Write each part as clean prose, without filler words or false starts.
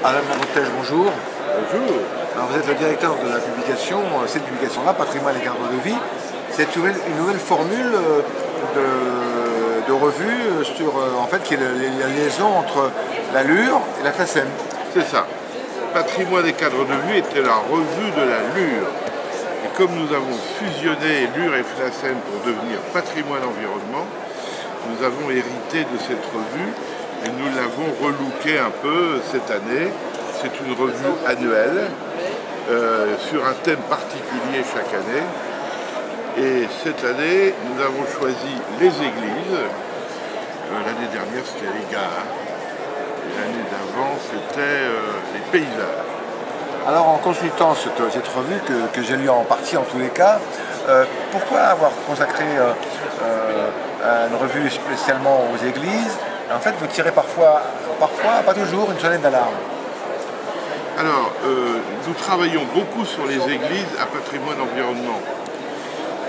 Alain Montel, bonjour. Bonjour. Alors vous êtes le directeur de la publication, cette publication-là, Patrimoine et cadre de vie. C'est une nouvelle formule de revue sur, en fait, qui est la liaison entre la Lure et la FNACEM. C'est ça. Patrimoine et cadre de vie était la revue de la Lure. Et comme nous avons fusionné Lure et FNACEM pour devenir Patrimoine Environnement, nous avons hérité de cette revue et nous l'avons relookée un peu cette année. C'est une revue annuelle sur un thème particulier chaque année. Et cette année, nous avons choisi les églises. L'année dernière, c'était les gares. Et l'année d'avant, c'était les paysages. Alors en consultant cette revue que j'ai lue en partie en tous les cas, pourquoi avoir consacré une revue spécialement aux églises? En fait, vous tirez parfois, pas toujours, une sonnette d'alarme. Alors, nous travaillons beaucoup sur les églises à Patrimoine Environnement.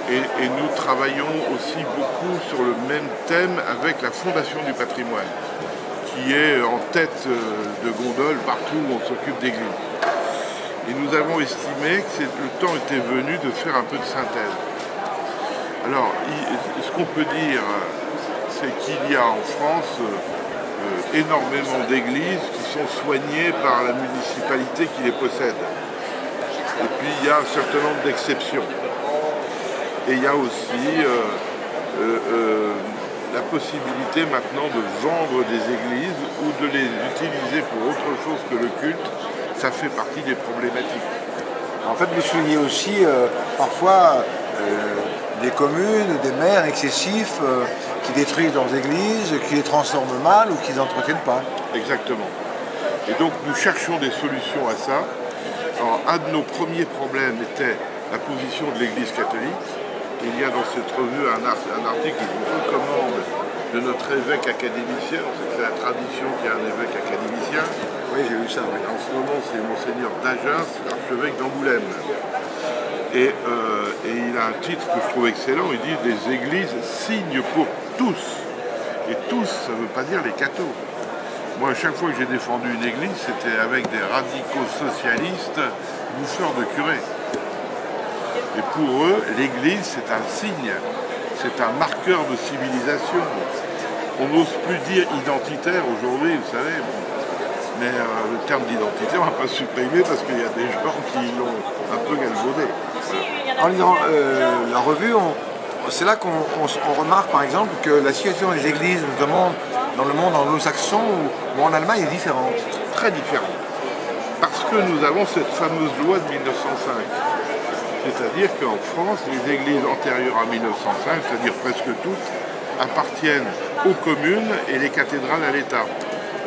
Et nous travaillons aussi beaucoup sur le même thème avec la Fondation du Patrimoine, qui est en tête de gondole partout où on s'occupe d'églises. Et nous avons estimé que le temps était venu de faire un peu de synthèse. Alors, ce qu'on peut dire, c'est qu'il y a en France énormément d'églises qui sont soignées par la municipalité qui les possède. Et puis il y a un certain nombre d'exceptions. Et il y a aussi la possibilité maintenant de vendre des églises ou de les utiliser pour autre chose que le culte. Ça fait partie des problématiques. En fait, vous soulignez aussi parfois des communes, des maires excessifs qui détruisent leurs églises, qui les transforment mal ou qui les entretiennent pas. Exactement. Et donc nous cherchons des solutions à ça. Alors, un de nos premiers problèmes était la position de l'Église catholique. Il y a dans cette revue un article que je vous recommande de notre évêque académicien. C'est la tradition qu'il y a un évêque académicien. Oui, j'ai vu ça. Oui. En ce moment, c'est Monseigneur d'Agen, l'archevêque d'Angoulême. Et il a un titre que je trouve excellent. Il dit « Des églises signes pour tous ». Et tous, ça ne veut pas dire les cathos. Moi, à chaque fois que j'ai défendu une église, c'était avec des radicaux socialistes, bouffeurs de curés. Et pour eux, l'église, c'est un signe, c'est un marqueur de civilisation. On n'ose plus dire identitaire aujourd'hui, vous savez. Bon. Mais le terme d'identité, on ne va pas supprimer parce qu'il y a des gens qui l'ont un peu galvaudé. Voilà. En lisant la revue, c'est là qu'on remarque par exemple que la situation des églises, notamment dans le monde anglo-saxon ou en Allemagne, est différente. Très différente. Parce que nous avons cette fameuse loi de 1905. C'est-à-dire qu'en France, les églises antérieures à 1905, c'est-à-dire presque toutes, appartiennent aux communes et les cathédrales à l'État.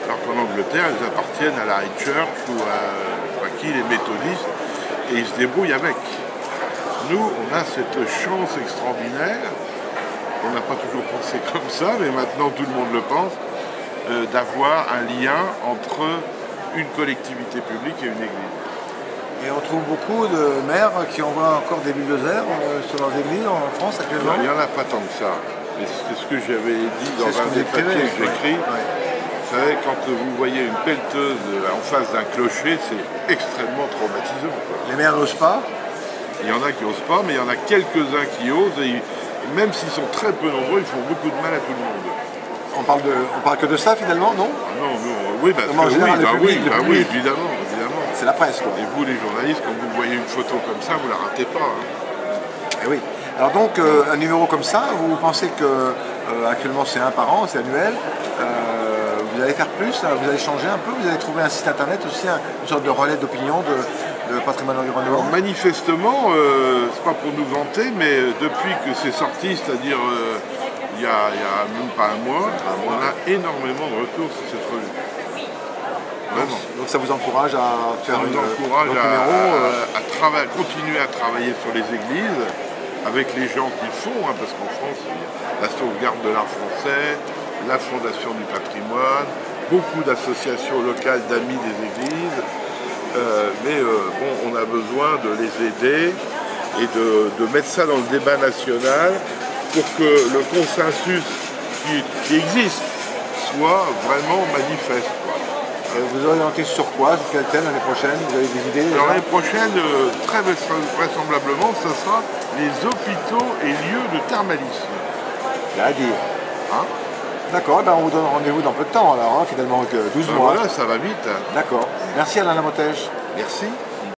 Alors qu'en Angleterre, elles appartiennent à la High Church ou à les méthodistes, et ils se débrouillent avec. Nous, on a cette chance extraordinaire, on n'a pas toujours pensé comme ça, mais maintenant tout le monde le pense, d'avoir un lien entre une collectivité publique et une église. Et on trouve beaucoup de maires qui envoient encore des bulldozers sur leurs églises en France actuellement. Il n'y en a pas tant que ça. Mais c'est ce que j'avais dit dans un des papiers que j'écris. Ouais. Vous savez, quand vous voyez une pelleteuse en face d'un clocher, c'est extrêmement traumatisant. Quoi. Les maires n'osent pas. Il y en a qui n'osent pas, mais il y en a quelques-uns qui osent. Et même s'ils sont très peu nombreux, ils font beaucoup de mal à tout le monde. On parle que de ça finalement, non? Non, oui, parce que oui, évidemment. C'est la presse, quoi. Et vous, les journalistes, quand vous voyez une photo comme ça, vous ne la ratez pas. Hein. Eh oui. Alors donc, un numéro comme ça, vous pensez que actuellement c'est un par an, c'est annuel. Vous allez faire plus, vous allez changer un peu, vous allez trouver un site internet aussi, une sorte de relais d'opinion de patrimoine environnemental. Alors manifestement, c'est pas pour nous vanter, mais depuis que c'est sorti, c'est-à-dire il y a même pas un mois, on a énormément de retours sur cette revue. Vraiment. Donc ça vous encourage à faire numéro, à continuer à travailler sur les églises avec les gens qui font, hein, parce qu'en France, il y a la sauvegarde de l'art français, la Fondation du patrimoine, beaucoup d'associations locales d'amis des églises, bon, on a besoin de les aider et de mettre ça dans le débat national pour que le consensus qui existe soit vraiment manifeste, quoi. Vous orientez sur quoi? Sur quel thème l'année prochaine? Vous avez des idées? Alors l'année prochaine, très vraisemblablement, ce sera les hôpitaux et lieux de thermalisme. Il y a à dire. Hein? D'accord, ben on vous donne rendez-vous dans peu de temps alors, hein, finalement, que 12 mois. Voilà, ça va vite. D'accord. Merci Alain Lamotèche. Merci.